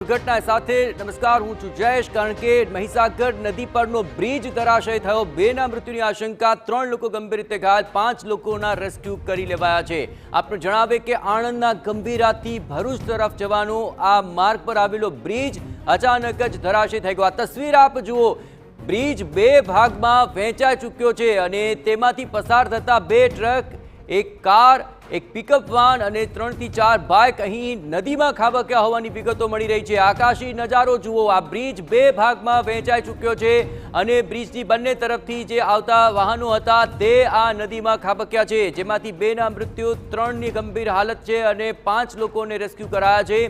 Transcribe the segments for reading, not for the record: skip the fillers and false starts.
દુર્ઘટના સાથે નમસ્કાર, હું છું જયેશ। કારણ કે મહીસાગર નદી પરનો બ્રિજ ધરાશય થયો, બેના મૃત્યુની આશંકા, 3 લોકો ગંભીર રીતે ઘાયલ, 5 લોકોના રેસ્ક્યુ કરી લેવાયા છે। આપણે જણાવે કે આણંદના ગંભીરાથી ભરૂચ તરફ જવાનો આ માર્ગ પર આવેલો બ્રિજ અચાનક જ ધરાશય થઈ ગયો। આ તસવીર આપ જુઓ, બ્રિજ 2 ભાગમાં વહેંચાઈ ચૂક્યો છે અને તેમાંથી પસાર થતા 2 ટ્રક, એક કાર, એક પિકઅપ વાન અને 3 થી 4 બાઇક અહીં નદીમાં ખાબક્યા હોવાની વિગતો મળી રહી છે। આકાશી નજારો જુઓ, આ બ્રિજ 2 ભાગમાં વહેંચાઈ ચૂક્યો છે અને બ્રિજની બંને તરફથી જે આવતા વાહનો હતા તે આ નદીમાં ખાબક્યા છે, જેમાંથી 2ના મૃત્યુ, 3ની ગંભીર હાલત છે અને 5 લોકોને રેસ્ક્યુ કરાયા છે।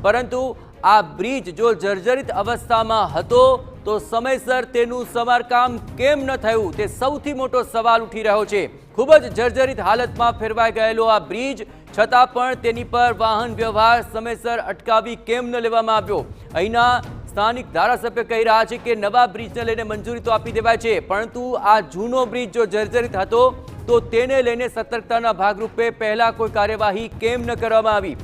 પરંતુ આ બ્રિજ જો જર્જરિત અવસ્થામાં હતો તો સમયસર તેનું સમારકામ કેમ ન થયું, તે સૌથી મોટો સવાલ ઉઠી રહ્યો છે। ખૂબ જ જર્જરિત હાલતમાં ફેરવાઈ ગયેલો આ બ્રિજ, છતાં પણ તેની પર વાહન વ્યવહાર સમયસર અટકાવી કેમ ન લેવામાં આવ્યો। અહીંના સ્થાનિક ધારાસભ્ય કહી રહ્યા છે કે નવા બ્રિજને લઈને મંજૂરી તો આપી દેવાય છે, પરંતુ આ જૂનો બ્રિજ જો જર્જરિત હતો તો તેને લઈને સતર્કતાના ભાગરૂપે પહેલા કોઈ કાર્યવાહી કેમ ન કરવામાં આવી।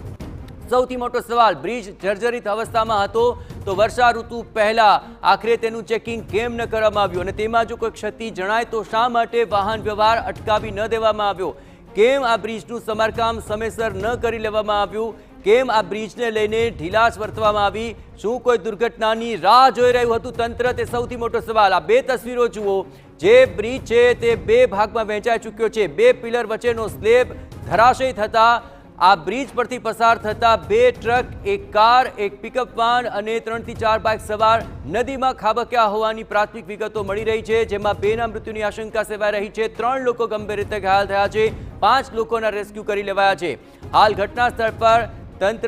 સૌથી મોટો સવાલ, બ્રિજ જર્જરિત અવસ્થામાં હતો તો વર્ષા ઋતુ પહેલા આખરે તેનું ચેકિંગ કેમ ન કરવામાં આવ્યું અને તેમાં જો કોઈ ક્ષતિ જણાય તો શા માટે વાહન વ્યવહાર અટકાવી ન દેવામાં આવ્યો? કેમ આ બ્રિજનું સમારકામ સમયસર ન કરી લેવામાં આવ્યું? કેમ આ બ્રિજને લઈને ઢીલાશ વર્તવામાં આવી? શું કોઈ દુર્ઘટનાની રાહ જોઈ રહ્યું હતું તંત્ર? તે સૌથી મોટો સવાલ। આ 2 તસવીરો જુઓ, જે બ્રિજ છે તે 2 ભાગમાં વહેંચાઈ ચૂક્યો છે। 2 પિલર વચ્ચેનો સ્લેબ ધરાશય થતા આ બ્રિજ પરથી પસાર થતા 2 ટ્રક, એક કાર, એક પિકઅપ વાન અને 3 થી 4 બાઇક સવાર નદીમાં ખાબક્યા હોવાની પ્રાથમિક વિગતો મળી રહી છે, જેમાં 2ના મૃત્યુની આશંકા સેવાઈ રહી છે, 3 લોકો ગંભીર રીતે ઘાયલ થયા છે, 5 લોકોના રેસ્ક્યુ કરી લેવાયા છે। હાલ ઘટના સ્થળ પર તંત્ર